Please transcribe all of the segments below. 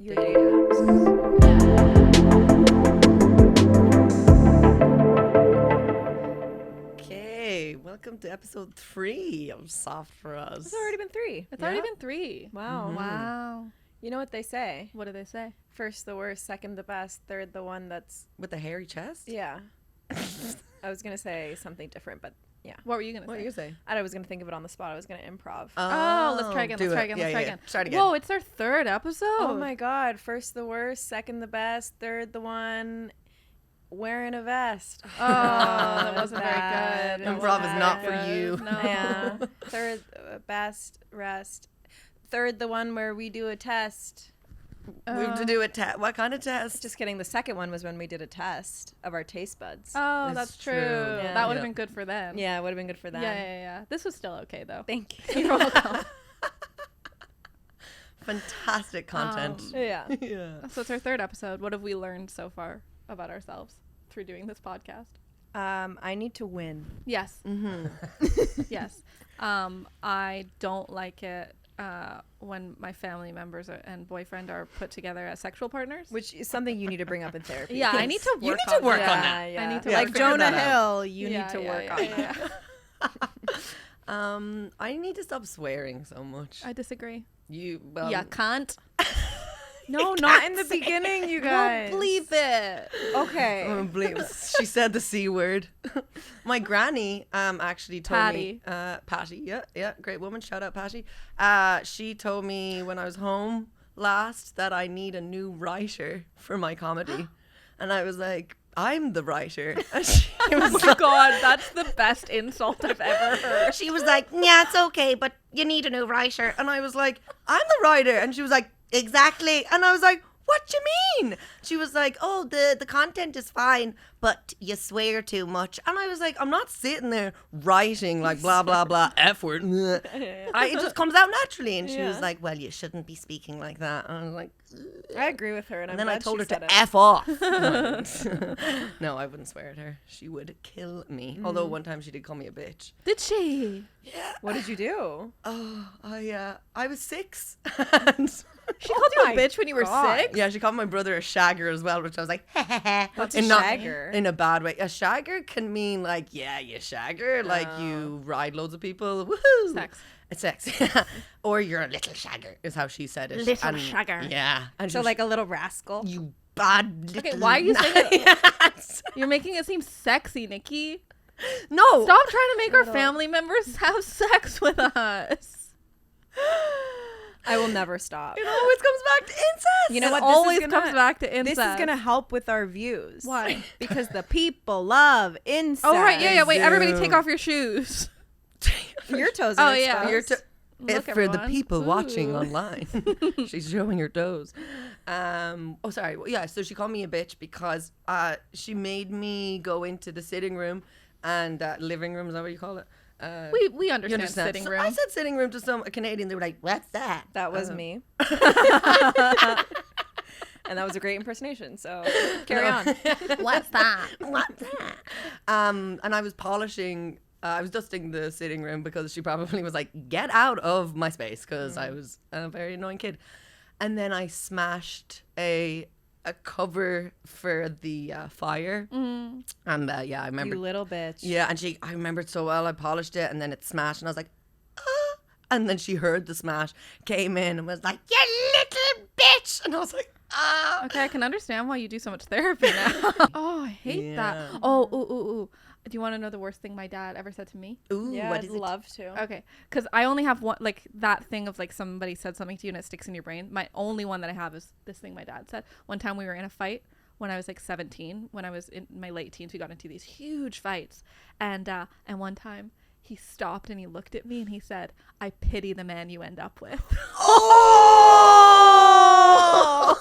Your dating apps. Okay, welcome to episode 3 of Soft for Us. It's already been 3. It's already been 3. Wow. Mm-hmm. Wow. You know what they say? What do they say? First the worst, second the best, third the one that's... With the hairy chest? Yeah. I was going to say something different, but yeah. What were you going to say? What are you saying? I was going to think of it on the spot. I was going to improv. Oh, let's try again. Do Let's try it. again. Yeah, Let's try yeah, again. yeah. Start again. Whoa, it's our 3rd episode. Oh my God. First the worst, second the best, third the one wearing a vest. Oh, that wasn't very good. Improv is not for you. No. Yeah. Third best, rest. Third the one where we do a test. We have to do a test. What kind of test? Just kidding. The second one was when we did a test of our taste buds. Oh, That's that's true. true. Yeah. That would have Yeah. been good for them. Yeah, it would have been good for them. Yeah. This was still okay, though. Thank you. You're welcome. Fantastic content. Yeah. Yeah. So it's our 3rd episode. What have we learned so far about ourselves through doing this podcast? I need to win. Yes. Mm-hmm. Yes. I don't like it when my family members and boyfriend are put together as sexual partners. Which is something you need to bring up in therapy. Yeah, I need to work You need to work on that. Yeah. I need to like work- figure Jonah that out. Hill, you need to work on that. I need to stop swearing so much. I disagree. You, well, Yeah, can't. No, not in the beginning, you guys. Don't bleep it. Okay. She said the C word. My granny actually told me Patty, yeah, great woman, shout out Patty. She told me when I was home last that I need a new writer for my comedy. And I was like, I'm the writer. And she was Oh my god, that's the best insult I've ever heard. she was like, yeah, it's okay, but you need a new writer. And I was like, I'm the writer. And she was like, exactly. And I was like, what do you mean? She was like, oh, the content is fine, but you swear too much. And I was like, I'm not sitting there writing like blah, blah, blah, F word. It just comes out naturally. And she was Yeah. like, well, you shouldn't be speaking like that. And I was like, I agree with her, and, and I'm then I glad told she her said to it. F off. No, I wouldn't swear at her. She would kill me. Although one time she did call me a bitch. Did she? Yeah. What did you do? Oh, I was 6. And She called you a my bitch when you were God. 6? yeah, she called my brother a shagger as well, which I was like, What's a in not- shagger? in a bad way. A shagger can mean like, yeah, you shagger, like you ride loads of people. Woohoo! Sex. It's sex. Or you're a little shagger, is how she said it. Little And- shagger. Yeah. And So she was, like a little rascal. you bad little... Okay, why are you saying it? Yes. You're making it seem sexy, Nikki. No. Stop trying to make our Little- family members have sex with us. I will never stop. It always comes back to incest. You know It what? always This is gonna- comes back to incest. This is going to help with our views. Why? Because the people love incest. Oh, right. Yeah. Wait, everybody do. take off your shoes. Your toes are Oh, yeah. exposed. You're Look, for the everyone. people watching Ooh. online, she's showing her toes. Oh, sorry. Well, yeah, so she called me a bitch because she made me go into the sitting room and living room. Is that what you call it? We You understand, understand? sitting So room. I said sitting room to some Canadian. They were like, "What's that?" That was me. And that was a great impersonation. So carry on. What's that? What's that? And I was polishing. I was dusting the sitting room because she probably was like, "Get out of my space," because I was a very annoying kid. And then I smashed a cover for the fire. And yeah, I remember. You little bitch. Yeah, and I remembered so well. I polished it, and then it smashed, and I was like, ah. And then she heard the smash, came in, and was like, "You little bitch!" And I was like, ah. Okay, I can understand why you do so much therapy now. Oh, I hate Yeah. that. Oh, ooh. Do you want to know the worst thing my dad ever said to me? Ooh, Yeah, what I'd is it? love to. Okay, because I only have one, like that thing of like somebody said something to you and it sticks in your brain. My only one that I have is this thing my dad said. One time we were in a fight when I was like 17. When I was in my late teens, we got into these huge fights. And one time he stopped and he looked at me and he said, "I pity the man you end up with." Oh!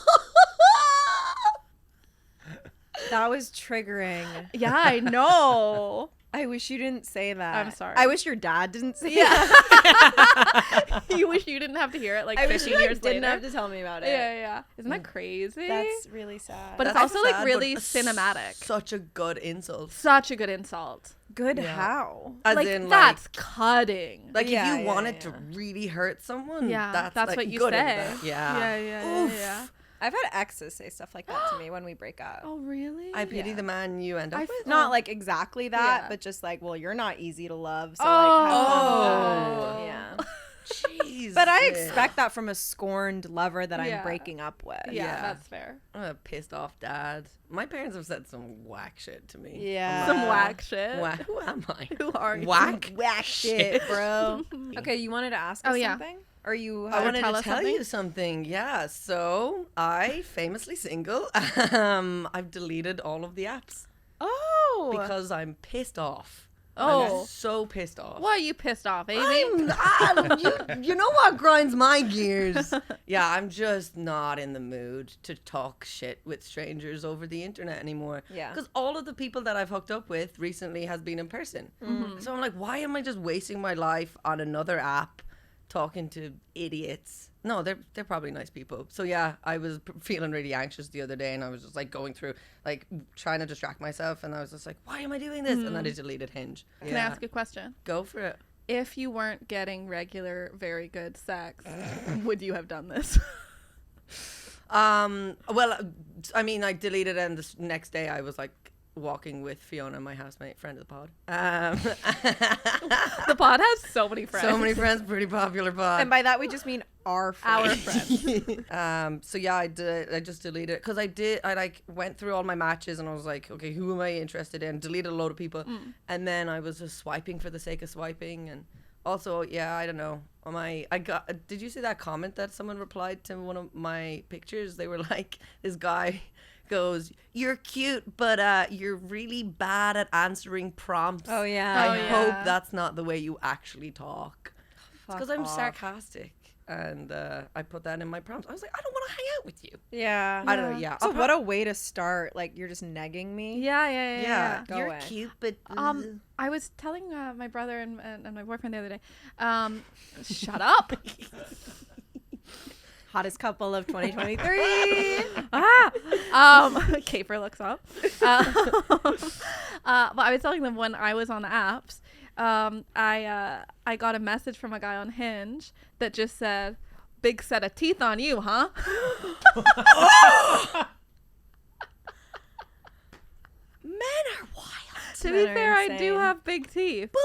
That was triggering. Yeah, I know. I wish you didn't say that. I'm sorry. I wish your dad didn't say Yeah. that. You wish you didn't have to hear it like I wish 15 you years didn't later. have to tell me about it. Yeah. Isn't that crazy? That's really sad. But it's That's also like sad, really but cinematic. Such a good insult. Such a good insult. good. Yeah. How? As like in, that's cutting. like Yeah, if you yeah, wanted yeah. to really hurt someone, Yeah, that's that's like what you good in say. that. Yeah. Yeah. Oof. I've had exes say stuff like that to me when we break up. Oh, really? I pity the man you end up with. Not like exactly that, Yeah. but just like, well, you're not easy to love, so Oh. like, have fun with that. Yeah. Jeez. But I expect that from a scorned lover that Yeah. I'm breaking up with. Yeah, Yeah. that's fair. I'm a pissed off dad. My parents have said some whack shit to me. Yeah. Some whack shit. Whack. Who am I? Who are you? Whack. Whack shit, bro. Okay, you wanted to ask us Oh, yeah. something? Or you I wanted tell to us tell something? you something. Yeah. So I famously single. I've deleted all of the apps Oh. because I'm pissed off. Oh. I'm so pissed off. Why are you pissed off, Amy? You know what grinds my gears? Yeah, I'm just not in the mood to talk shit with strangers over the internet anymore. Yeah. Because all of the people that I've hooked up with recently has been in person. So I'm like, why am I just wasting my life on another app talking to idiots? No, they're probably nice people. So yeah, I was feeling really anxious the other day, and I was just like going through, like trying to distract myself, and I was just like, why am I doing this? And then I deleted Hinge. Can I ask a question? Go for it. If you weren't getting regular, very good sex, would you have done this? Well, I mean, I deleted it, and the next day I was like walking with Fiona, my housemate, friend of the pod. The pod has so many friends. So many friends, pretty popular pod. And by that, we just mean our Our friends. friends. So yeah, I just deleted it because I like went through all my matches and I was like, okay, who am I interested in? Deleted a load of people, and then I was just swiping for the sake of swiping, and also yeah, I don't know. Did you see that comment that someone replied to one of my pictures? They were like, this guy goes, "You're cute, but you're really bad at answering prompts." Oh, yeah. Oh, I yeah. hope that's not the way you actually talk. Because Fuck I'm off. sarcastic, and I put that in my prompts. I was like, I don't want to hang out with you. Yeah. I don't know. Yeah. So what a way to start. Like, you're just negging me. Yeah. Yeah, Go you're away. cute, but I was telling my brother and my boyfriend the other day. Shut up. Hottest couple of 2023. Caper looks up. But I was telling them when I was on the apps, I got a message from a guy on Hinge that just said, "Big set of teeth on you, huh?" men are wild. To be Men are fair, I do insane. have big teeth, But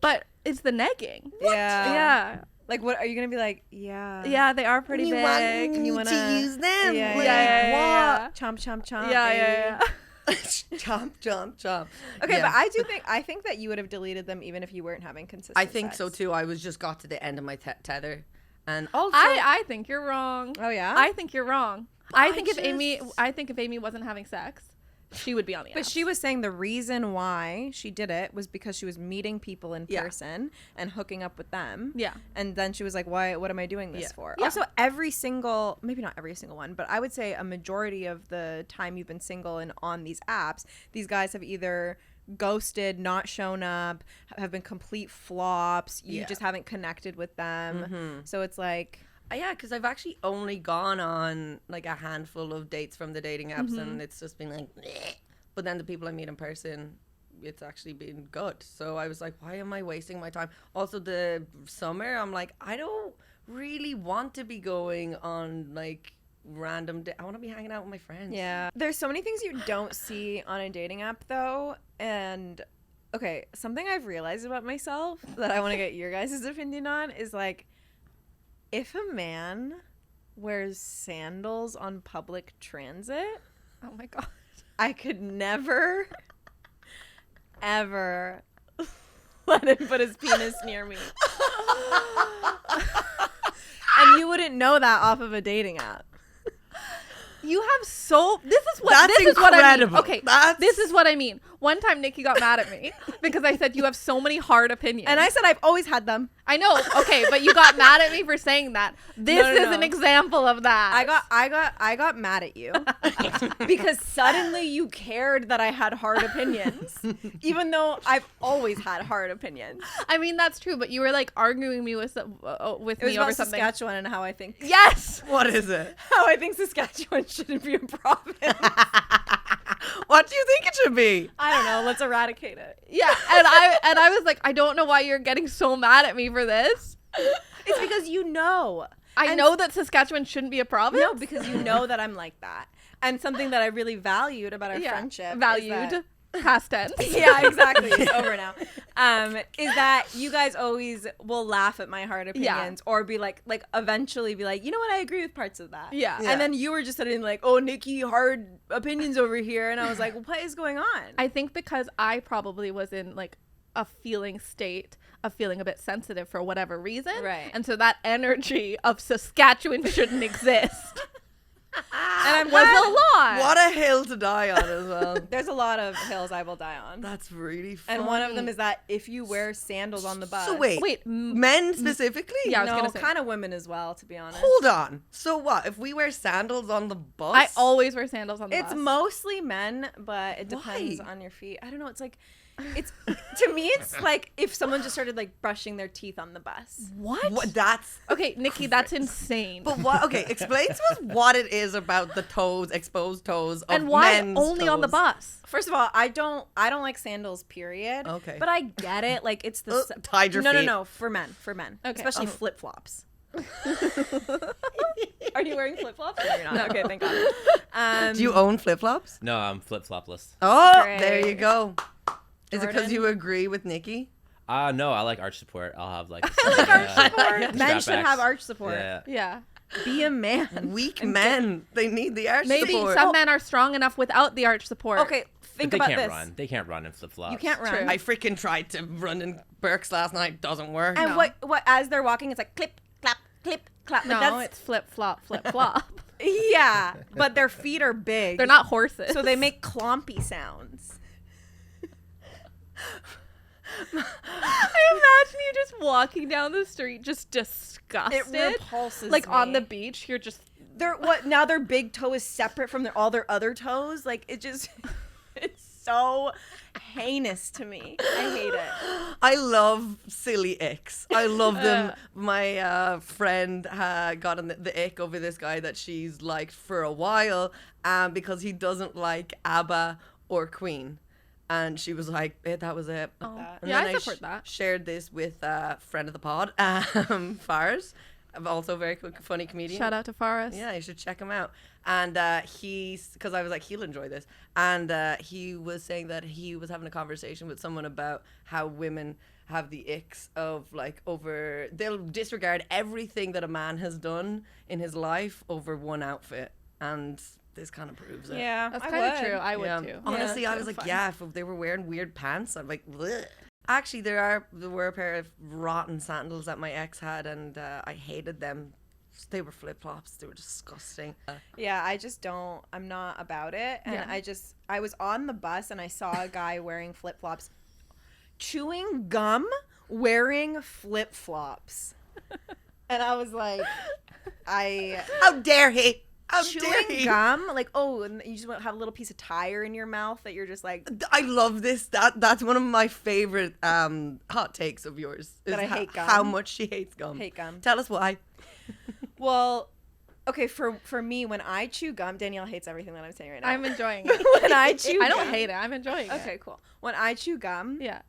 but it's the negging. Yeah. Yeah. Like, what are you gonna be like? Yeah. Yeah, they are pretty you big. want me you wanna- to use them? Yeah, Like, yeah. Chomp, chomp, chomp. Yeah. Chomp, chomp, chomp. Okay, Yeah. but I think that you would have deleted them even if you weren't having consistent I think so sex. too. I was just got to the end of my tether, and also I think you're wrong. Oh, yeah? I think you're wrong. I I think if just- Amy wasn't having sex, she would be on the But apps. she was saying the reason why she did it was because she was meeting people in Yeah. person and hooking up with them. Yeah. And then she was like, "Why? What am I doing this Yeah. for?" Yeah. Also, every single, maybe not every single one, but I would say a majority of the time you've been single and on these apps, these guys have either ghosted, not shown up, have been complete flops. You Yeah. just haven't connected with them. So it's like, yeah, because I've actually only gone on like a handful of dates from the dating apps, and it's just been like, bleh. But then the people I meet in person, it's actually been good. So I was like, why am I wasting my time? Also, the summer, I'm like, I don't really want to be going on like random. I want to be hanging out with my friends. yeah. There's so many things you don't see on a dating app though. And okay, something I've realized about myself that I want to get your guys' opinion on is like, if a man wears sandals on public transit, Oh my god. I could never, ever let him put his penis near me. And you wouldn't know that off of a dating app. You have so this is what That's this is what I mean. incredible. Okay, That's- this is what I mean. One time Nikki got mad at me because I said you have so many hard opinions. And I said I've always had them. I know, okay, but you got mad at me for saying that. This No, is no. an example of that. I got mad at you because suddenly you cared that I had hard opinions, even though I've always had hard opinions. I mean that's true, but you were like arguing me with It was me over about something. Saskatchewan and how I think What is it? how I think Saskatchewan shouldn't be a province. What do you think it should be? I don't know. Let's eradicate it. Yeah, and I was like, I don't know why you're getting so mad at me for this. It's because you know. I know that Saskatchewan shouldn't be a province. No, because you know that I'm like that. And something that I really valued about our friendship. Valued. Past tense. Yeah, exactly. It's over now. Is that you guys always will laugh at my hard opinions or be like eventually be like, you know what, I agree with parts of that. Yeah. And then you were just sitting like, oh, Niki, hard opinions over here. And I was like, what is going on? I think because I probably was in like a feeling state of feeling a bit sensitive for whatever reason. Right. And so that energy of Saskatchewan shouldn't exist. And was a lot. What a hill to die on as well. There's a lot of hills I will die on. That's really funny. And one of them is that if you wear sandals on the bus. So wait, men specifically? Yeah, I was no, gonna say. kind of women as well, to be honest. Hold on. So what? If we wear sandals on the bus? I always wear sandals on the bus. It's mostly men, but it depends Why? on your feet. I don't know. It's like, it's to me, it's like if someone just started like brushing their teeth on the bus. What? That's Okay, Nikki, that's insane. But what? Okay, explain to us what it is about the toes, exposed toes, of and why men's only on the toes. bus? First of all, I don't like sandals. Period. Okay. But I get it. Like it's the Tied your no feet. no for men, Okay. especially flip flops. Are you wearing flip flops? No, you're not. No. Okay, thank God. Do you own flip flops? No, I'm flip flopless. Oh, Great. there you go. Is it because Jordan? you agree with Nikki? No, I like arch support. I'll have like. Men should have arch support. Yeah. Yeah. Be a man. Weak men. They need the arch Maybe support. some men are strong enough without the arch support. Okay, But think they about can't this. run. They can't run in flip flops. You can't run. True. I freaking tried to run in Berks last night. Doesn't work. And No. what as they're walking, it's like clip, clap, clip, clap. No, Like that's, it's flip flop, flip flop. yeah, but their feet are big. They're not horses. so they make clompy sounds. I imagine you just walking down the street, just disgusted. It repulses like me. on the beach, you're just. Now their big toe is separate from all their other toes. Like it just, it's so heinous to me. I hate it. I love silly icks. I love them. My friend got the ick over this guy that she's liked for a while because he doesn't like ABBA or Queen. And she was like, that was it. Oh. And Yeah, then I support that. shared this with a friend of the pod, Fars, also a very funny comedian. Shout out to Forrest. Yeah, you should check him out. And because I was like, he'll enjoy this. And he was saying that he was having a conversation with someone about how women have the icks of like they'll disregard everything that a man has done in his life over one outfit. And this kind of proves it. Yeah, That's I kind of would. true. I would Yeah. too. Honestly, Yeah, I was like, fine. yeah, if they were wearing weird pants, I'm like, bleh. Actually, there were a pair of rotten sandals that my ex had, and I hated them. They were flip flops. They were disgusting. Yeah, I just don't. I'm not about it. And Yeah. I was on the bus and I saw a guy wearing flip flops, chewing gum, wearing flip flops, and I was like, How dare he? How dare chewing he? gum, like, oh, and you just want to have a little piece of tire in your mouth that you're just like, I love this. That's one of my favorite hot takes of yours. Is That I hate gum. How much she hates gum. hate gum. Tell us why. Well, okay, for me, when I chew gum, Danielle hates everything that I'm saying right now. I'm enjoying it. when I chew I don't gum- hate it. I'm enjoying it. Okay, cool. When I chew gum, Yeah.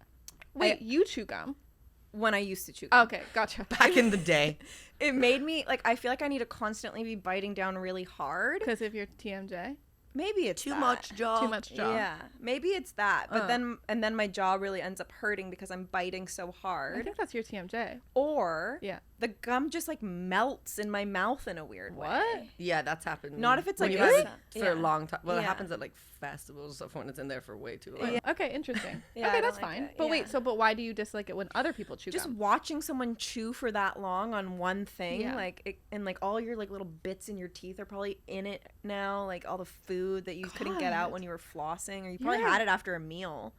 Wait, you chew gum? when I used to chew gum, Okay, gotcha. Back in the day. it made me like I feel like I need to constantly be biting down really hard. Because of your TMJ? Maybe it's Too that. much jaw. Too much jaw. Yeah, maybe it's that. But then my jaw really ends up hurting because I'm biting so I hard. think that's your TMJ. Or Yeah. the gum just like melts in my mouth in a weird What? way. Yeah, that's happened. Not if it's, when like, you have really? it for a Yeah. long time. Well, it Yeah. happens at like festivals stuff when it's in there for way too long. Okay, interesting. Yeah, I okay, don't that's like fine. it, But yeah. wait, but why do you dislike it when other people chew Just gum? watching someone chew for that long on one thing, Yeah. like it, and like all your like little bits in your teeth are probably in it now, like all the food that you couldn't get out God. when you were flossing, or you probably Yeah. had it after a meal.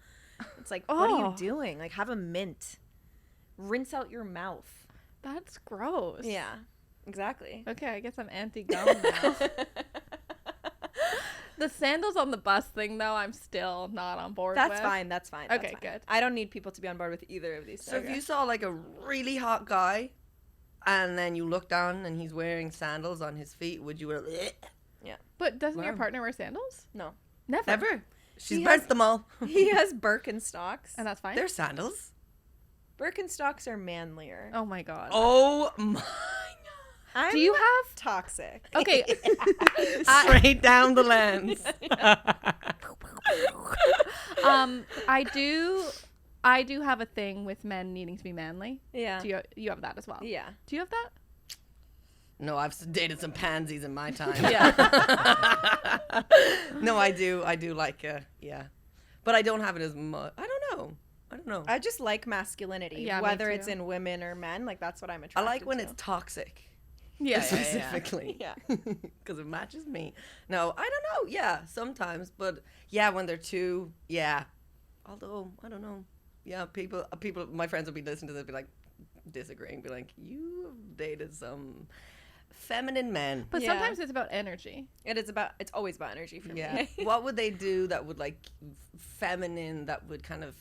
It's like, what are you Oh. doing? Like, have a mint, rinse out your mouth. That's gross. Yeah, exactly. Okay, I guess I'm anti-gum now. The sandals on the bus thing, though, I'm still not on board with. That's fine. That's fine. That's Okay, fine. good. I don't need people to be on board with either of these. So things. if you saw like a really hot guy and then you look down and he's wearing sandals on his feet, would you go, "Ugh"? But doesn't your Wow. partner wear sandals? No, Never. Never. She's He burnt has- them all. he has Birkenstocks. And that's fine? They're sandals. Birkenstocks are manlier. Oh my god. Oh my. I'm Do you have toxic? okay? Straight down the lens. I do have a thing with men needing to be manly. Yeah. Do you have that as well? Yeah. Do you have that? No, I've dated some pansies in my time. Yeah. No, I do like yeah, but I don't have it as much. I don't know. I just like masculinity, Yeah, me whether it's too. in women or men. Like that's what I'm I attracted like when to. it's toxic. Yeah. Specifically. Yeah. Because it matches me. No, I don't know. Yeah, sometimes, but yeah, when they're too, yeah. Although I don't know. Yeah, people, my friends would be listening to this, be like disagreeing, be like, you have dated some feminine men. But Yeah. sometimes it's about energy. It's always about energy for Yeah. me. What would they do that would like feminine, that would kind of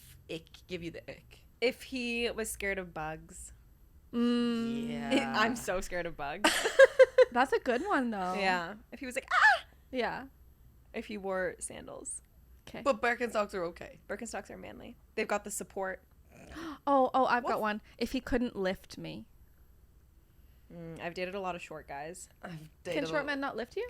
give you the ick? If he was scared of bugs. Yeah. I'm so scared of bugs. That's a good one though. Yeah. If he was like, ah! Yeah. If he wore sandals. Okay. But Birkenstocks are okay. Birkenstocks are manly. They've got the support. Oh, I've got one. If he couldn't lift me. I've dated a lot of short guys. I've Can dated short men not lift you?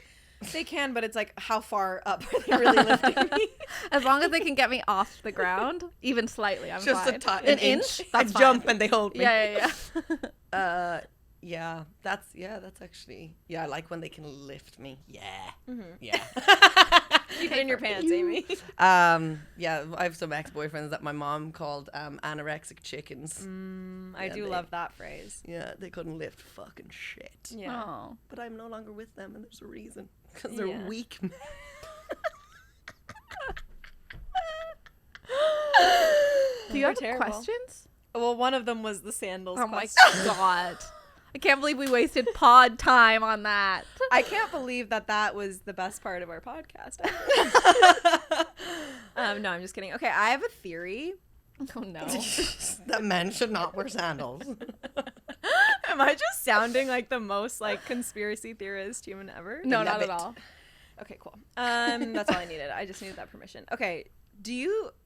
They can, but it's like, how far up are they really lifting me? As long as they can get me off the ground, even slightly, I'm just fine. an inch. I That's jump fine. and they hold me. Yeah. Yeah, that's actually, yeah, I like when they can lift me. Yeah. Yeah. Keep it in your pants, Amy. Yeah, I have some ex-boyfriends that my mom called anorexic chickens. I Yeah, do they- love that phrase. Yeah, they couldn't lift fucking shit. Yeah. Oh. But I'm no longer with them, and there's a reason. Because they're Yeah. weak men. Do you have terrible. questions? Well, one of them was the sandals. Oh my question. god. I can't believe we wasted pod time on that. I can't believe that was the best part of our podcast. No, I'm just kidding. Okay, I have a theory. Oh no. That men should not wear sandals. Am I just sounding like the most like conspiracy theorist human ever? No, Love not at it. all. Okay, cool. That's all I needed. I just needed that permission. Okay.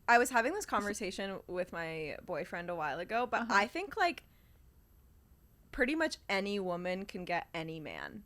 I was having this conversation with my boyfriend a while ago, but I think like pretty much any woman can get any man,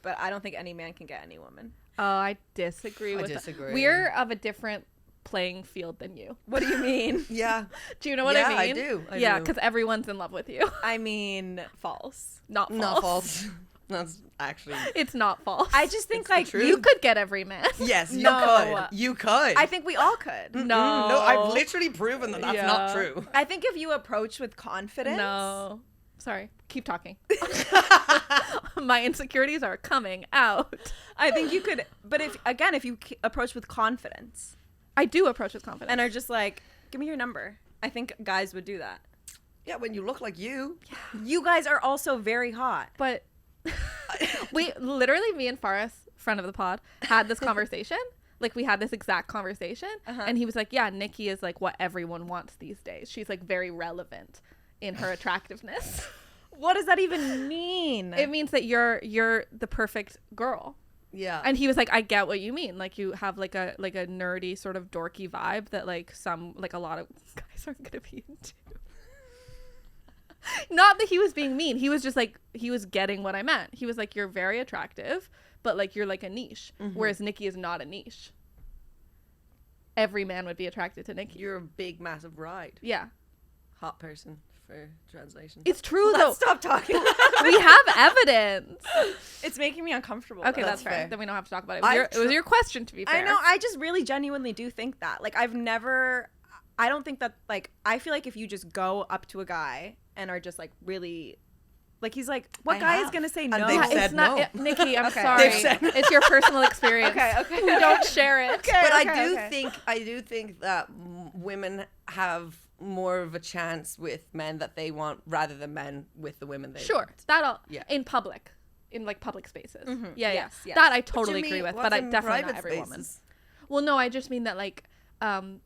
but I don't think any man can get any woman. Oh, I disagree I with disagree. that. We're of a different playing field than you. What do you mean? Yeah. Do you know what Yeah, I I mean? do. I Yeah, do. because everyone's in love with you. I mean, false. Not false. Not false. That's actually. It's not false. I just think It's the like truth. You could get every man. Yes, you No. could. You could. I think we all could. No. No, I've literally proven that that's not Yeah. true. I think if you approach with confidence. No. Sorry. Keep talking. My insecurities are coming out. I think you could, but if you approach with confidence I do approach with confidence. and are just like, give me your number, I think guys would do that. Yeah, when you look like you. You guys are also very hot. But we literally, me and Faris, friend of the pod, had this conversation. Like we had this exact conversation, and he was like, "Yeah, Niki is like what everyone wants these days. She's like very relevant in her attractiveness." What does that even mean? It means that you're the perfect girl. Yeah. And he was like, I get what you mean. Like you have like a nerdy sort of dorky vibe that like a lot of guys aren't gonna be into. Not that he was being mean. He was just like, he was getting what I meant. He was like, you're very attractive, but like you're like a niche. Whereas Niki is not a niche. Every man would be attracted to Niki. You're a big, massive ride. Yeah. Hot person for translation. It's true though. Let's stop talking. We have evidence. It's making me uncomfortable. Okay, though. that's fair. fair. Then we don't have to talk about it. It was your question, to be fair. I know. I just really genuinely do think that. Like, I don't think that, like, I feel like if you just go up to a guy and are just, like, really, like, he's like, what I guy is have. going to say And no? they've Yeah, said it's not no. Niki, I'm Okay. sorry. They've said no. It's your personal experience. Okay. Don't share it. Okay. But I do think that women have more of a chance with men that they want rather than men with the women they Sure. want. That'll Yeah. in public. In like public spaces. Yeah, Yes, yeah. yes. That I What totally you agree mean? with, What's but I in definitely not private every woman. spaces? Well, no, I just mean that like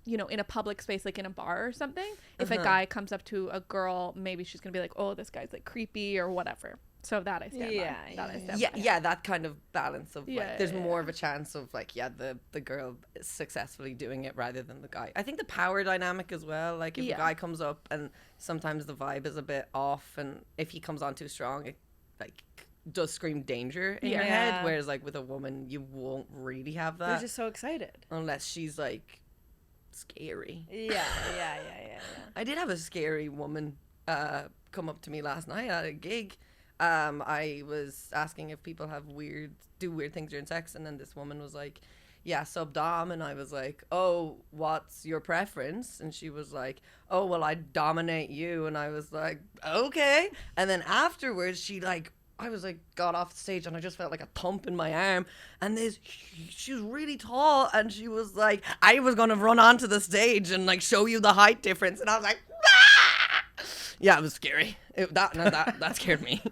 you know, in a public space, like in a bar or something, if a guy comes up to a girl, maybe she's gonna be like, oh, this guy's like creepy or whatever. So that I stand Yeah, by. That I stand Yeah, by. yeah, that kind of balance of Yeah, like, there's yeah, more of a chance of like, yeah, the girl is successfully doing it rather than the guy. I think the power dynamic as well. Like if Yeah. a guy comes up and sometimes the vibe is a bit off, and if he comes on too strong, it like does scream danger in your head, whereas like with a woman you won't really have They're that just so excited. unless she's like scary. Yeah. I did have a scary woman come up to me last night at a gig. I was asking if people do weird things during sex, and then this woman was like, yeah, sub-dom, and I was like, oh, what's your preference? And she was like, oh, well, I dominate you, and I was like, okay. And then afterwards, I was like, got off the stage, and I just felt like a thump in my arm, and she was really tall, and she was like, I was gonna run onto the stage and like show you the height difference, and I was like, ah! Yeah, it was scary. That scared me.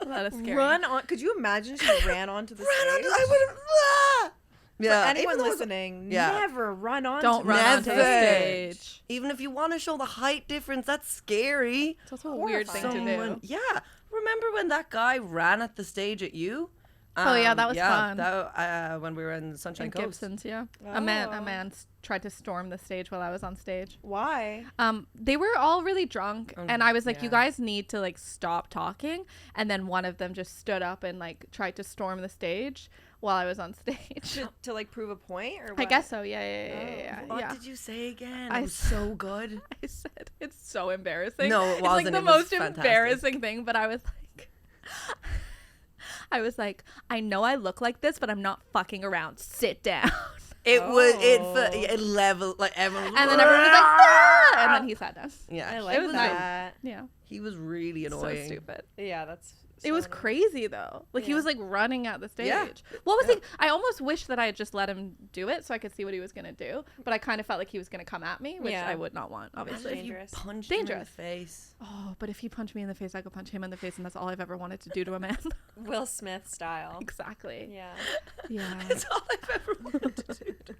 That is scary. Run on. Could you imagine she ran onto the stage? I would have. Ah! Yeah, For anyone even though listening, yeah. never run on. Don't run onto the stage. even if you want to show the height difference, that's scary. It's also a weird thing to do. Yeah, remember when that guy ran at the stage at you? Oh, yeah, that was fun. When we were in Sunshine In Coast. Gibson's, yeah. Oh. A man tried to storm the stage while I was on stage. Why? They were all really drunk, and I was like, yeah. you guys need to like stop talking. And then one of them just stood up and like tried to storm the stage while I was on stage. To like prove a point, or what? I guess so. Yeah. What did you say again? I It was so good. I said it's so embarrassing. No, it It's like wasn't. the It was most fantastic. embarrassing thing, but I was like, I know I look like this, but I'm not fucking around. Sit down. It was it leveled like everyone. And then everyone was like, "Ah!" And then he sat down. yeah, I it like was that. Yeah. He was really So annoying. stupid. Yeah, that's. It was crazy though. Like he Yeah. was like running at the stage. Yeah. What was he? I almost wish that I had just let him do it so I could see what he was gonna do. But I kind of felt like he was gonna come at me, which Yeah. I would not want, obviously. If you Dangerous. punched him in the Dangerous. face. Oh, but if he punched me in the face, I could punch him in the face, and that's all I've ever wanted to do to a man. Will Smith style. Exactly. Yeah. Yeah. That's all I've ever wanted to do.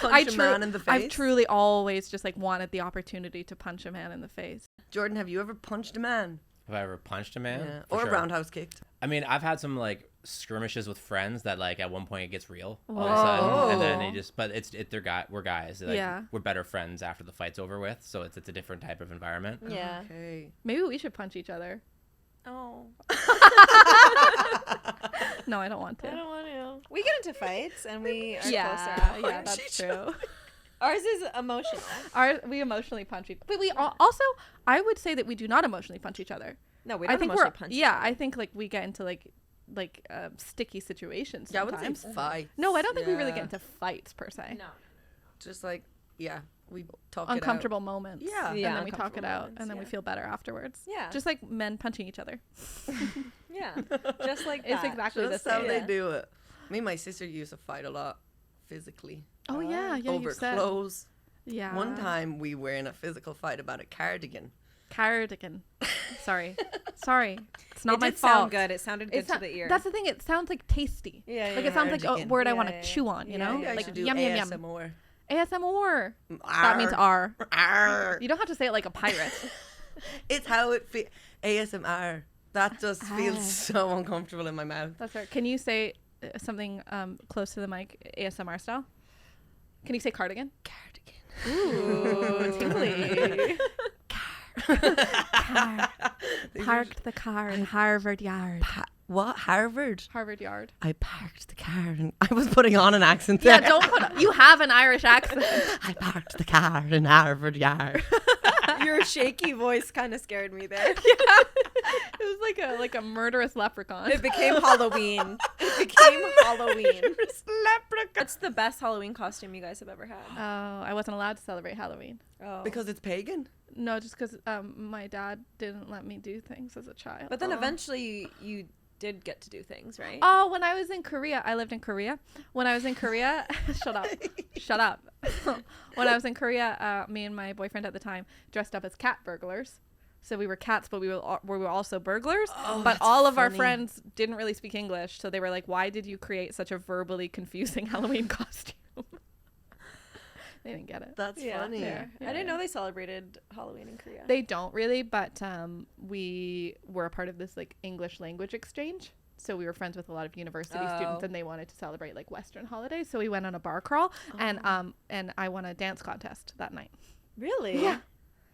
Punch I a man in the face. I've truly always just like wanted the opportunity to punch a man in the face. Jordan, have you ever punched a man? Have I ever punched a man? Yeah. For Or sure. roundhouse kicked? I mean, I've had some like skirmishes with friends that like at one point it gets real all of a Whoa. sudden, and then they just. But we're guys. Like, Yeah. We're better friends after the fight's over with, so it's a different type of environment. Yeah. Okay. Maybe we should punch each other. Oh. No, I don't want I to. don't want to. We get into fights and we are Yeah, closer. yeah, that's true. Ours is emotional. We emotionally punch each, but we also I would say that we do not emotionally punch each other. No, we I don't think emotionally punch. yeah, I think like we get into like sticky situations Yeah, I sometimes. wouldn't say fight. No, I don't think we really Yeah. get into fights per se. No. Just like, yeah, we talk Uncomfortable moments. Yeah. and Yeah, then we talk it uncomfortable out, moments, and then we yeah. feel better afterwards. Yeah. Just like men punching each other. Yeah. Just like It's that. exactly the That's how same. they do it. Me and my sister used to fight a lot physically. Oh yeah, yeah. over You said. clothes. Yeah. One time we were in a physical fight about a cardigan. Cardigan. Sorry. It's not It my did fault. sound good. It sounded good to the ear. That's the thing. It sounds like tasty. Yeah, Like yeah, it sounds like a Cardigan. word I Yeah, want to yeah, chew on. You yeah, know, yeah, I like should do yum yum yum. ASMR. ASMR. That means R. R. You don't have to say it like a pirate. It's how it feels. ASMR. That just feels so uncomfortable in my mouth. That's right. Can you say something close to the mic, ASMR style? Can you say cardigan? Cardigan. Ooh, tingly. Parked the car in Harvard Yard. What? Harvard? Harvard Yard. I parked the car and I was putting on an accent there. Yeah, don't put. You have an Irish accent. I parked the car in Harvard Yard. Your shaky voice kind of scared me there. It was like a murderous leprechaun. It became Halloween. It became Halloween. Leprechaun. What's the best Halloween costume you guys have ever had? Oh, I wasn't allowed to celebrate Halloween. Oh. Because it's pagan. No, just because my dad didn't let me do things as a child. But then eventually you did get to do things, right? Oh, when I was in Korea, I lived in Korea. When I was in Korea, shut up. When I was in Korea, me and my boyfriend at the time dressed up as cat burglars. So we were cats, but we were also burglars. Oh, but that's all of our funny. friends didn't really speak English, so they were like, "Why did you create such a verbally confusing Halloween costume?" They didn't get it. That's funny. Yeah. I didn't know they celebrated Halloween in Korea. They don't really, but we were a part of this like English language exchange. So we were friends with a lot of university students, and they wanted to celebrate like Western holidays. So we went on a bar crawl, and I won a dance contest that night. Really? Yeah.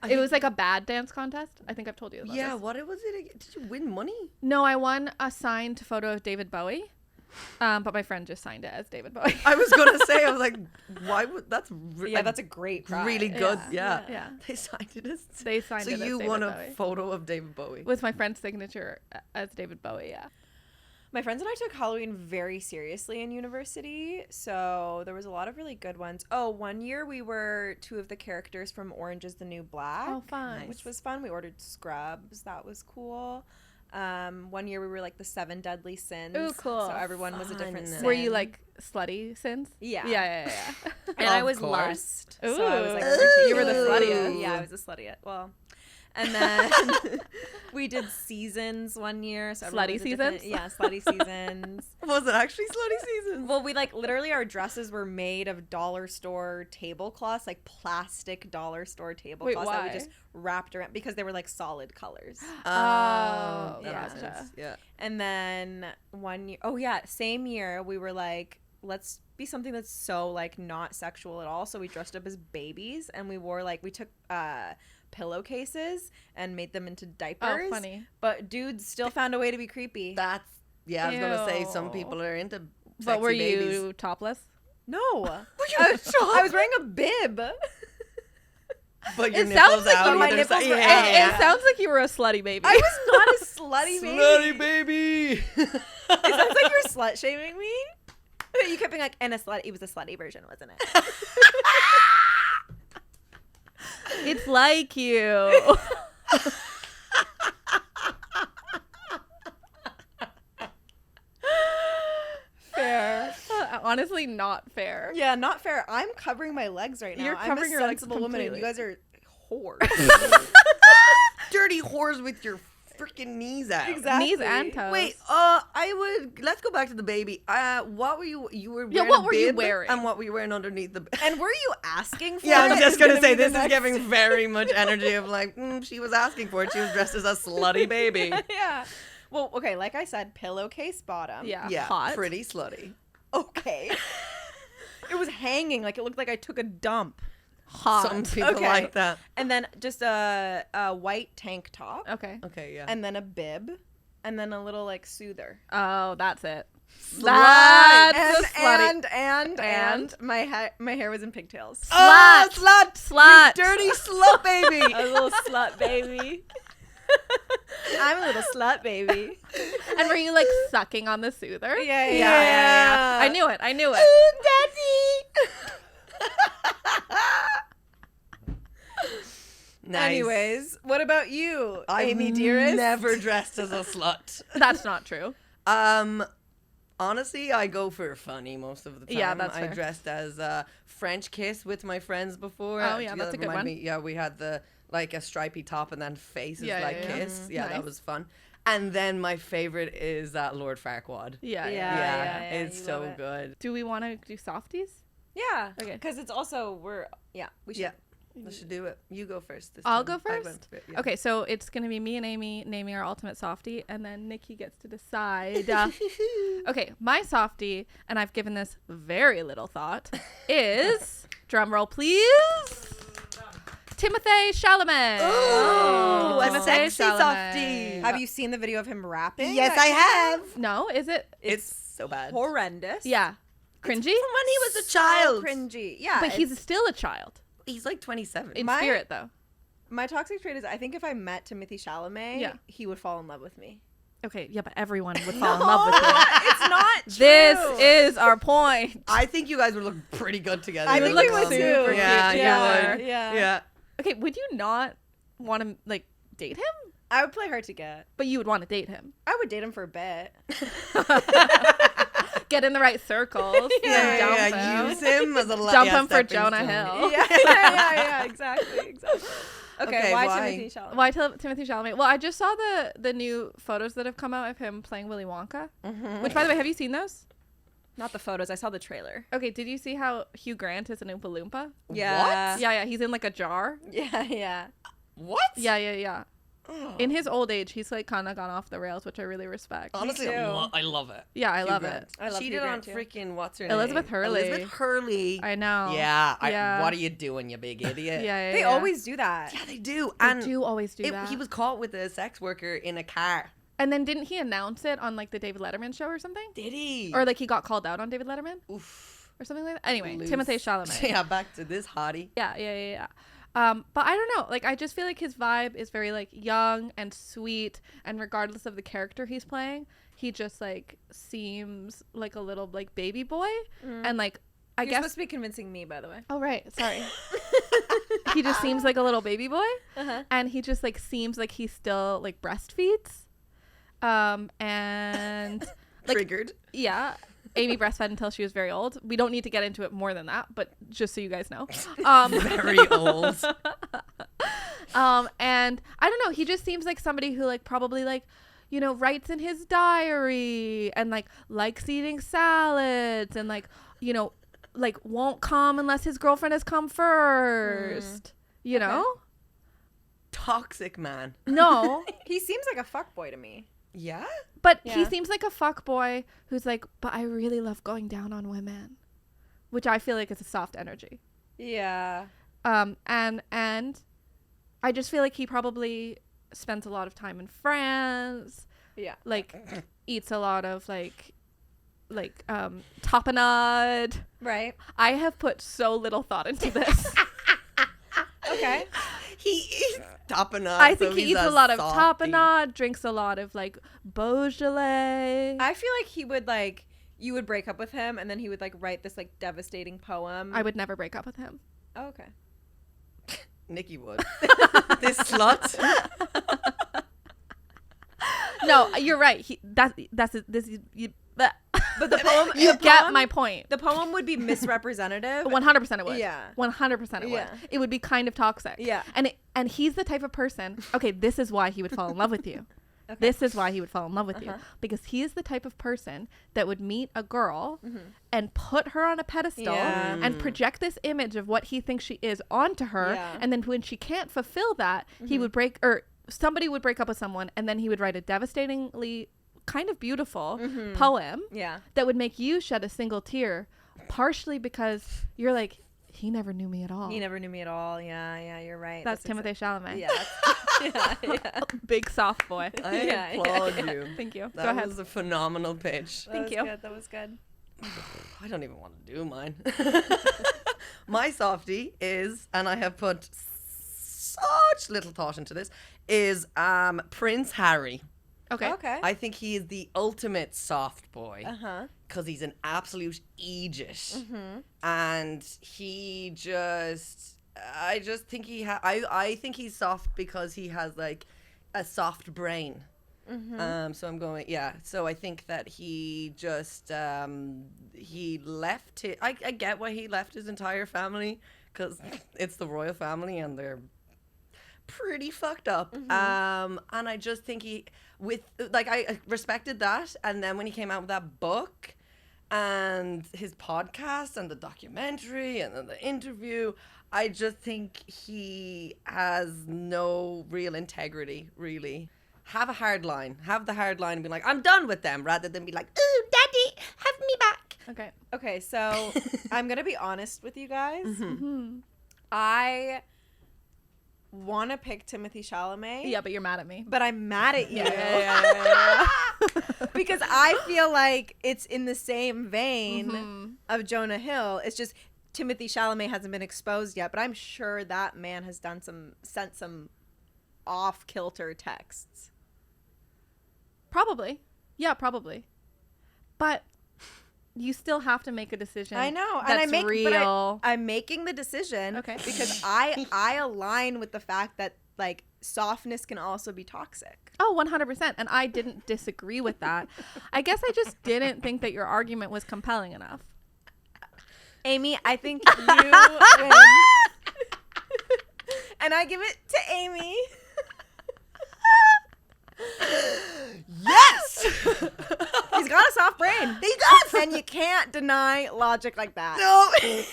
It was like a bad dance contest. I think I've told you about Yeah, this. what was it again? Did you win money? No, I won a signed photo of David Bowie. But my friend just signed it as David Bowie. I was gonna say, I was like, why would that's Yeah, that's a great prize. really good. Yeah. Yeah. Yeah. They signed it as. They signed So it as you David won a Bowie. photo of David Bowie. With my friend's signature as David Bowie, yeah. My friends and I took Halloween very seriously in university, so there was a lot of really good ones. Oh, one year we were 2 of the characters from Orange is the New Black. Oh, fun. Which was fun. We ordered scrubs. That was cool. One year we were like the 7 deadly sins. Ooh, cool. So everyone was a different Fun. sin. Were you like slutty sins? Yeah. Yeah. And I Of was course. lust. Ooh. So I was like, You were the sluttiest. Yeah, I was the sluttiest. Well, and then we did seasons one year. So everyone Slutty was a different- seasons? Yeah, slutty seasons. Was it actually Slutty Season? Well, we like literally our dresses were made of dollar store tablecloths, like plastic dollar store tablecloths that we why? just wrapped around because they were like solid colors. Oh, that yeah. makes sense. Yeah. And then one year, same year we were like, let's be something that's so like not sexual at all. So we dressed up as babies and we took pillowcases and made them into diapers. Oh, funny. But dudes still found a way to be creepy. I was gonna say some Ew. people are into. But sexy were babies. you topless? No. I was wearing a bib. But your It nipples sounds like out you- my either nipples side. were Yeah, out. yeah. It sounds like you were a slutty baby. I was not a slutty baby. Slutty baby. It sounds like you're slut shaming me. You kept being like, and a slut. It was a slutty version, wasn't it? It's like you. Fair. Honestly, not fair. Yeah, not fair. I'm covering my legs right now. You're I'm covering a your legs sensible woman, and you completely. guys are whores. Dirty whores with your freaking knees out. Exactly. Knees and toes. Wait, let's go back to the baby. What were you were wearing? Yeah, what a were you bib, wearing? And what were you wearing underneath the And were you asking for Yeah, it? I was just Is gonna gonna say be the this is next- giving very much energy of like, she was asking for it. She was dressed as a slutty baby. Yeah. Well, okay, like I said, pillowcase bottom. Yeah. Yeah, Hot. pretty slutty. Okay. It was hanging like it looked like I took a dump. Hot. Some people Okay. like that. And then just a white tank top. Okay. Okay, yeah. And then a bib. And then a little like soother. Oh, that's it. Slut. That's a slutty. And my hair was in pigtails. Oh, slut, Slut. you dirty slut baby. A little slut baby. I'm a little slut baby. And were you like sucking on the soother? Yeah. I knew it. Ooh, daddy. Nice. Anyways, what about you, I've Amy dearest? never dressed as a slut. That's not true. Honestly, I go for funny most of the time. Yeah, that's I fair. dressed as a French kiss with my friends before. Oh, yeah, Do you that's a good remind one. me? Yeah, we had the like a stripy top and then faces Yeah, like yeah, yeah. kiss. Yeah, that Nice. was fun. And then my favorite is Lord Farquaad. Yeah. Yeah. It's you so love it. good. Do we want to do softies? Yeah. Okay. Because it's also we should. Yeah, let's should do it. You go first. This I'll time. go I first? went for it, yeah. Okay, so it's going to be me and Amy naming our ultimate softie, and then Nikki gets to decide. Okay, my softie, and I've given this very little thought, is, drum roll please, Timothée Chalamet. Ooh, a Timothée sexy Chalamet. softie. Have you seen the video of him rapping? Yes, I have. No, is it? It's so bad. Horrendous. Yeah. Cringy? From when he was a child. Cringy. Yeah. But it's- he's still a child. He's like 27. In My- spirit, though. my toxic trait is I think if I met Timothée Chalamet, Yeah. he would fall in love with me. Okay, yeah, but everyone would fall in love with you. It's not true. This is our point. I think you guys would look pretty good together. I You think would we look would too. super Yeah, cute you together. would. Yeah. Yeah. Okay, would you not want to, like, date him? I would play hard to get. But you would want to date him. I would date him for a bit. Get in the right circles. Yeah, dump Yeah, him. use him as a Dump him for stepping Jonah stone. Hill. Yeah, exactly. Okay, why why? Timothée Chalamet? Why Timothée Chalamet? Well, I just saw the new photos that have come out of him playing Willy Wonka. Which, by the way, have you seen those? Not the photos. I saw the trailer. Okay, did you see how Hugh Grant is an Oompa Loompa? Yeah. Yeah, he's in like a jar. Yeah. What? Yeah. In his old age, he's like kind of gone off the rails, which I really respect. Honestly, too. I love it. Yeah, I Hugh love Grant. it. I love Cheated Hugh on Grant, too. freaking what's her Elizabeth name? Hurley. Elizabeth Hurley. I know. Yeah. Yeah. What are you doing, you big idiot? Yeah, They always do that. Yeah, they do. They And do always do that. he was caught with a sex worker in a car. And then didn't he announce it on like the David Letterman show or something? Did he? Or like he got called out on David Letterman Oof. or something like that? Anyway, Loose. Timothée Chalamet. Yeah, back to this hottie. Yeah. But I don't know. Like, I just feel like his vibe is very like young and sweet, and regardless of the character he's playing, he just like seems like a little like baby boy, and like I You're guess. supposed to be convincing me, by the way. Oh right, sorry. He just seems like a little baby boy, Uh-huh. and he just like seems like he still like breastfeeds, and like Triggered. yeah. Amy breastfed until she was very old. We don't need to get into it more than that, but just so you guys know. Very old. And I don't know, he just seems like somebody who like probably like, you know, writes in his diary and like likes eating salads and like, you know, like won't come unless his girlfriend has come first. You know? Toxic man. No. He seems like a fuckboy to me. Yeah? But he Yeah. seems like a fuck boy who's like, but I really love going down on women, which I feel like is a soft energy. Yeah. And I just feel like he probably spends a lot of time in France, Yeah. like eats a lot of like tapenade. Right. I have put so little thought into this. Okay. He eats tapenade. I think he eats a lot of softie. tapenade, drinks a lot of like Beaujolais. I feel like he would like, you would break up with him and then he would like write this like devastating poem. I would never break up with him. Oh, okay. Nikki would. This slut. No, you're right. But the poem, you the get poem- my point. The poem would be misrepresentative. 100% it would. Yeah. 100% it would. Yeah. It would be kind of toxic. Yeah. And he's the type of person. Okay, this is why he would fall in love with you. Okay. This is why he would fall in love with you, Uh-huh. because he is the type of person that would meet a girl and put her on a pedestal Yeah. and project this image of what he thinks she is onto her, Yeah. and then when she can't fulfill that, he would break, or somebody would break up with someone, and then he would write a devastatingly kind of beautiful poem Yeah. that would make you shed a single tear, partially because you're like, he never knew me at all. He never knew me at all. Yeah, you're right. That's Timothée Chalamet. Yeah. Yeah. Big soft boy. I Yeah, applaud yeah. you. Thank you. That Go ahead. was a phenomenal pitch. Thank you. That was good. I don't even want to do mine. My softie is, and I have put such little thought into this, is Prince Harry. Okay. Okay. I think he is the ultimate soft boy Uh-huh. because he's an absolute idiot, and he just, I just think I think he's soft because he has like a soft brain. So I'm going, yeah. So I think that he just he left it. I get why he left his entire family, because it's the royal family and they're pretty fucked up. And I just think I respected that. And then when he came out with that book and his podcast and the documentary and then the interview, I just think he has no real integrity, really. Have a hard line. Have the hard line and be like, I'm done with them, rather than be like, ooh, daddy, have me back. Okay. Okay, so I'm gonna be honest with you guys. I want to pick Timothée Chalamet. Yeah, but you're mad at me. But I'm mad at you Yeah. because I feel like it's in the same vein of Jonah Hill. It's just Timothée Chalamet hasn't been exposed yet, but I'm sure that man has sent some off-kilter texts. Probably. Yeah, probably. But you still have to make a decision. I know, That's and real. I'm making the decision Okay. because I align with the fact that like softness can also be toxic. Oh, 100%. And I didn't disagree with that. I guess I just didn't think that your argument was compelling enough. Amy, I think you win. And I give it to Amy. Yes! He's got a soft brain. He does! And you can't deny logic like that. No!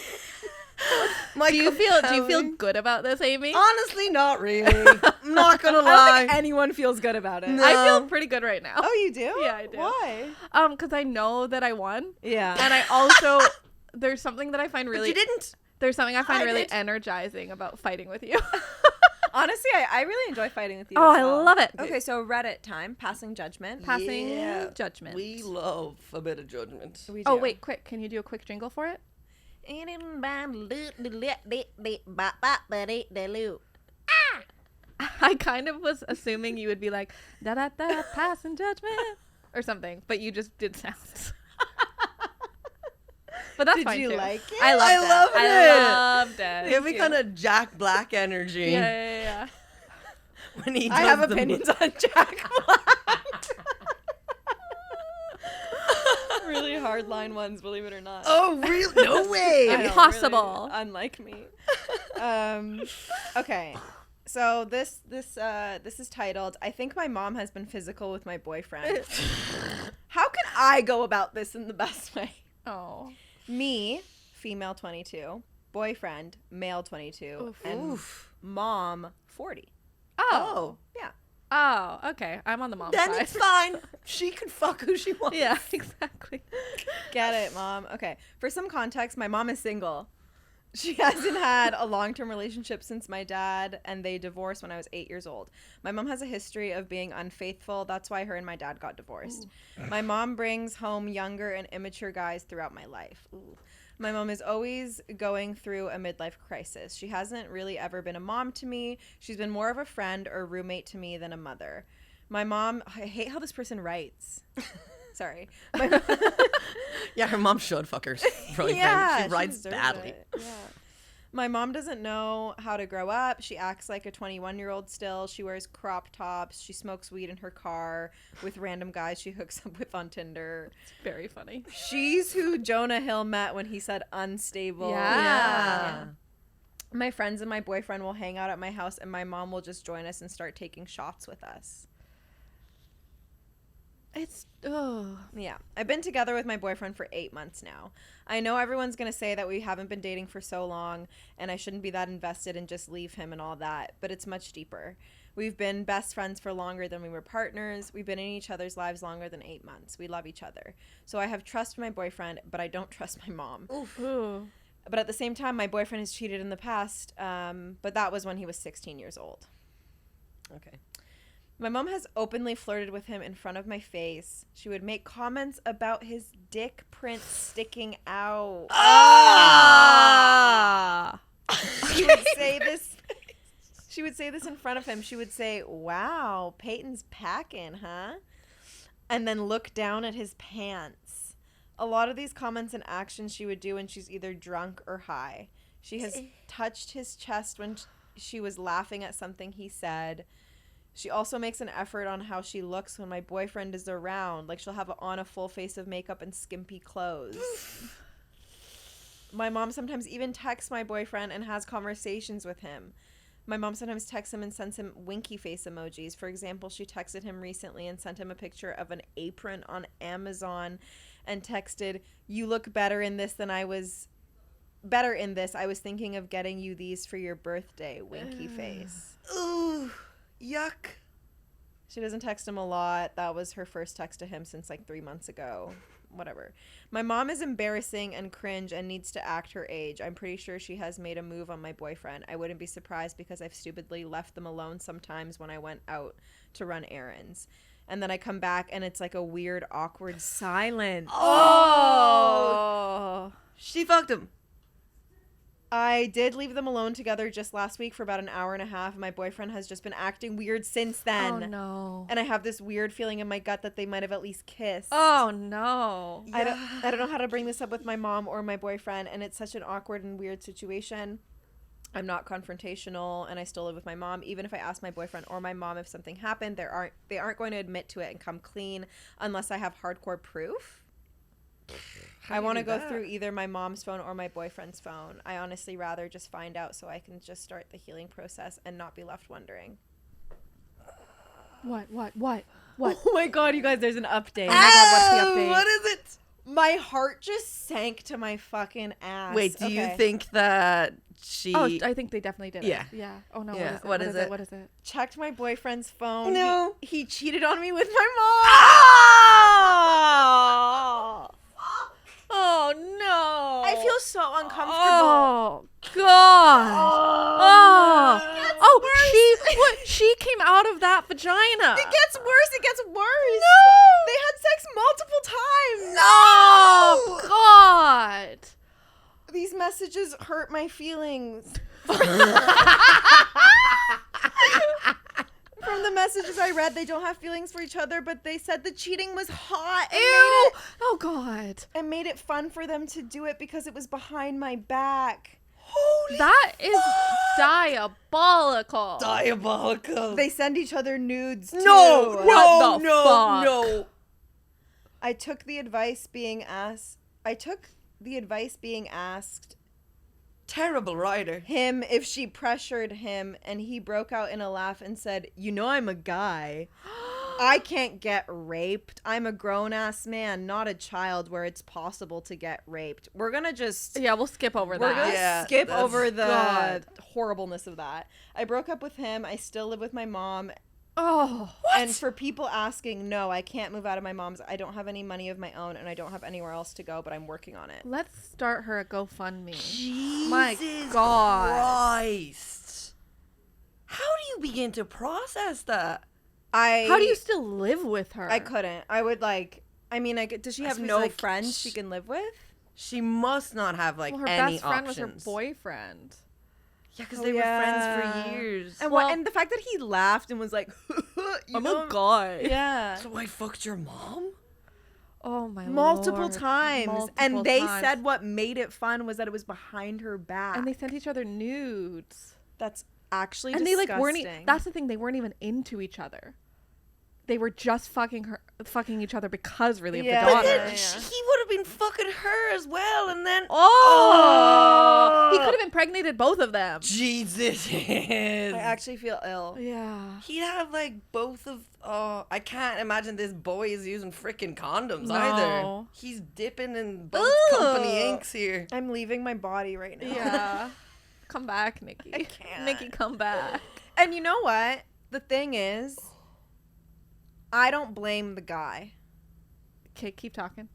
Do you feel good about this, Amy? Honestly, not really. I'm not gonna I don't lie. think anyone feels good about it. No. I feel pretty good right now. Oh, you do? Yeah, I do. Why? Because I know that I won, Yeah. and I also there's something that I find But really you didn't. there's something I find I really did. energizing about fighting with you. Honestly, I really enjoy fighting with you. Oh, as I well. love it. Okay, so Reddit time, passing judgment. Passing Yeah. judgment. We love a bit of judgment. We Oh do. wait, quick! Can you do a quick jingle for it? I kind of was assuming you would be like da da da passing judgment or something, but you just did sounds. But that's Did fine you too. like it? I loved I it. loved it. I loved it. Give me kind of Jack Black energy Yeah. when he does I have the- opinions on Jack Black. Really hard line ones, believe it or not. Oh, real? No way. I know. Impossible. Really unlike me. Okay. So this is titled, I think my mom has been physical with my boyfriend. How can I go about this in the best way? Oh. Me, female 22, boyfriend, male 22, Oof. and Oof. mom 40. Oh. Yeah. Oh. Okay. I'm on the mom Then side. it's fine. She can fuck who she wants. Yeah. Exactly. Get it, mom. Okay. For some context, my mom is single. She hasn't had a long-term relationship since my dad and they divorced when I was 8 years old. My mom has a history of being unfaithful. That's why her and my dad got divorced. Ooh. My mom brings home younger and immature guys throughout my life. Ooh. My mom is always going through a midlife crisis. She hasn't really ever been a mom to me. She's been more of a friend or roommate to me than a mother. My mom, I hate how this person writes. Sorry. Yeah, her mom should fuck her. Really Yeah, she writes deserves badly. it. Yeah. My mom doesn't know how to grow up. She acts like a 21-year-old still. She wears crop tops. She smokes weed in her car with random guys she hooks up with on Tinder. It's very funny. She's who Jonah Hill met when he said unstable. Yeah. My friends and my boyfriend will hang out at my house and my mom will just join us and start taking shots with us. It's oh. Yeah. I've been together with my boyfriend for 8 months now. I know everyone's going to say that we haven't been dating for so long and I shouldn't be that invested and just leave him and all that, but it's much deeper. We've been best friends for longer than we were partners. We've been in each other's lives longer than 8 months. We love each other. So I have trust for my boyfriend, but I don't trust my mom. Oof. Ooh. But at the same time, my boyfriend has cheated in the past, but that was when he was 16 years old. Okay. My mom has openly flirted with him in front of my face. She would make comments about his dick print sticking out. Ah. She would say this. She would say this in front of him. She would say, "Wow, Peyton's packing, huh?" And then look down at his pants. A lot of these comments and actions she would do when she's either drunk or high. She has touched his chest when she was laughing at something he said. She also makes an effort on how she looks when my boyfriend is around. Like she'll have on a full face of makeup and skimpy clothes. My mom sometimes even texts my boyfriend and has conversations with him. My mom sometimes texts him and sends him winky face emojis. For example, she texted him recently and sent him a picture of an apron on Amazon and texted, "You look better in this than I was. Better in this. I was thinking of getting you these for your birthday." Winky face. Ooh, yuck. She doesn't text him a lot. That was her first text to him since like 3 months ago. Whatever. My mom is embarrassing and cringe and needs to act her age. I'm pretty sure she has made a move on my boyfriend. I wouldn't be surprised because I've stupidly left them alone sometimes when I went out to run errands. And then I come back and it's like a weird, awkward silence. Oh. She fucked him. I did leave them alone together just last week for about an hour and a half. My boyfriend has just been acting weird since then. Oh no. And I have this weird feeling in my gut that they might have at least kissed. Oh no. I don't know how to bring this up with my mom or my boyfriend, and it's such an awkward and weird situation. I'm not confrontational, and I still live with my mom. Even if I ask my boyfriend or my mom if something happened, they aren't going to admit to it and come clean unless I have hardcore proof. I want to go through either my mom's phone or my boyfriend's phone. I honestly rather just find out so I can just start the healing process and not be left wondering. What? Oh my god, you guys, there's an update. Oh, what's the update? What is it? My heart just sank to my fucking ass. Wait, do you Okay. think that she? Oh, I think they definitely did Yeah. it. Yeah. Oh no. Yeah, What is it? What is it? Checked my boyfriend's phone. No. He cheated on me with my mom. Oh no. I feel so uncomfortable. Oh God. Oh, she came out of that vagina. It gets worse. It gets worse. No. They had sex multiple times. Oh God. These messages hurt my feelings. From the messages I read, they don't have feelings for each other, but they said the cheating was hot and Ew. Oh God. made it fun for them to do it because it was behind my back. That is diabolical. Diabolical. They send each other nudes too. no, What the no, fuck? no. I took the advice being asked Terrible writer. him if she pressured him, and he broke out in a laugh and said, "You know I'm a guy. I can't get raped. I'm a grown-ass man, not a child where it's possible to get raped." We're gonna just Yeah, we'll skip over We're that. gonna Yeah, skip that's- over the God. horribleness of that. I broke up with him. I still live with my mom. Oh. And for people asking, no, I can't move out of my mom's. I don't have any money of my own, and I don't have anywhere else to go, but I'm working on it. Let's start her a GoFundMe. Jesus My God. Christ. How do you begin to process that? How do you still live with her? I couldn't. I would like. I mean, does she I have suppose, no like, friends she can live with? She must not have like Well, her any best friend options. was her boyfriend. Yeah, because Oh, they were friends yeah. for years. And Well- and the fact that he laughed and was like, you know, guy. yeah, So I fucked your mom? Oh my multiple Lord. times. Multiple And they times. said what made it fun was that it was behind her back. And they sent each other nudes. That's actually And disgusting. they like weren't. That's the thing. They weren't even into each other. They were just fucking each other because really of Yeah. the But daughter. then Yeah. he would have been fucking her as well, and then Oh, he could have impregnated both of them. Jesus. I actually feel ill. Yeah. He'd have like both of. Oh, I can't imagine this boy is using freaking condoms No. either. He's dipping in both company inks here. I'm leaving my body right now. Yeah. Come back, Nikki. I can't. Nikki, come back. And you know what? The thing is, I don't blame the guy. Okay, keep talking.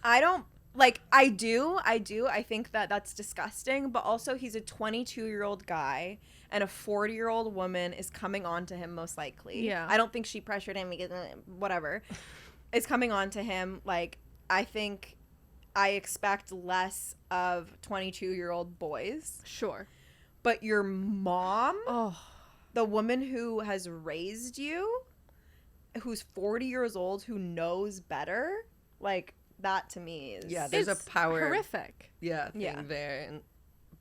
I don't like. I do. I think that that's disgusting. But also, he's a 22-year-old guy, and a 40-year-old woman is coming on to him most likely. Yeah. I don't think she pressured him because whatever. Is coming on to him. Like, I think I expect less of 22-year-old boys. Sure. But your mom, Oh. the woman who has raised you, who's 40 years old, who knows better, like, that to me is... Yeah, there's It's a power. horrific. Yeah, thing Yeah. there.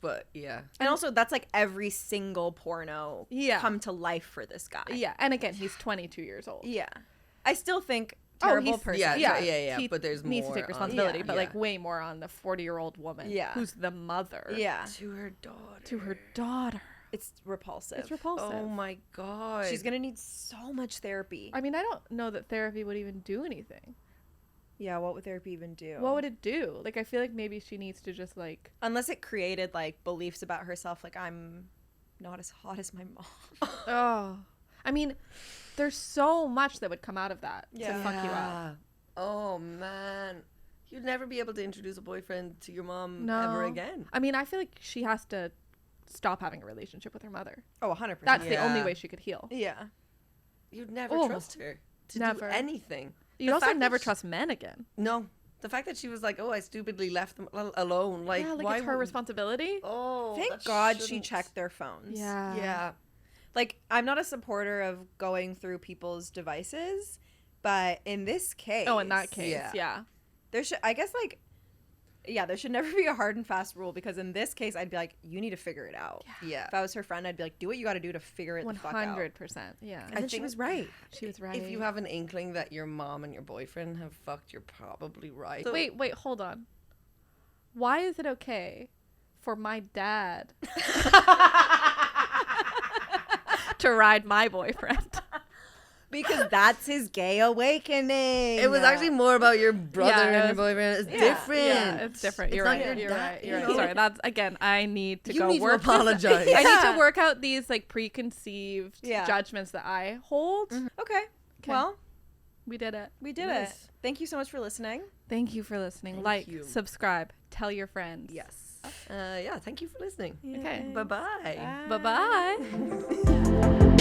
But yeah. And also, that's like every single porno Yeah. come to life for this guy. Yeah, and again, he's 22 years old. Yeah. I still think terrible he's- person. Yeah, Yeah, yeah, but there's needs more to take on- responsibility, yeah, but yeah. like way more on the 40-year-old woman. Yeah. who's the mother. Yeah. To her daughter. to her daughter. It's repulsive. It's repulsive. Oh my god. She's going to need so much therapy. I mean, I don't know that therapy would even do anything. Yeah, what would therapy even do? What would it do? Like, I feel like maybe she needs to just like. Unless it created like beliefs about herself, like I'm not as hot as my mom. Oh, I mean, there's so much that would come out of that to Yeah. fuck you up. Oh man. You'd never be able to introduce a boyfriend to your mom No. ever again. I mean, I feel like she has to stop having a relationship with her mother. Oh, 100%. That's the only Yeah. way she could heal. yeah. You'd never Oh. trust her to Never. do anything. You The also fact that never she- trust men again. No. The fact that she was like, "Oh, I stupidly left them alone." Like, Yeah, like why it's her would- responsibility. Oh, Thank that God she shouldn't- checked their phones. Yeah. Yeah. Like, I'm not a supporter of going through people's devices, but in this case. Oh, in that case, Yeah. yeah. There should, I guess, like, yeah, there should never be a hard and fast rule because in this case, I'd be like, you need to figure it out. Yeah. If I was her friend, I'd be like, do what you got to do to figure it the fuck out. 100%. Yeah. And then she think- was right. She was right. If you have an inkling that your mom and your boyfriend have fucked, you're probably right. Wait, hold on. Why is it okay for my dad to ride my boyfriend? because that's his gay awakening. It was actually more about your brother Yeah, it and your was- boyfriend. It's Yeah. different. Yeah, it's different. It's You're not right. your You're dad, right. you You're right. know? Sorry. That's again. I need to You go need to work. apologize. I need to work out these like preconceived Yeah. judgments that I hold. Okay. Well, We did it. we did Nice. it. Thank you so much for listening. Thank you for listening. Thank like, you. subscribe, tell your friends. Yes. Yeah, thank you for listening. Okay. Bye-bye. Bye bye.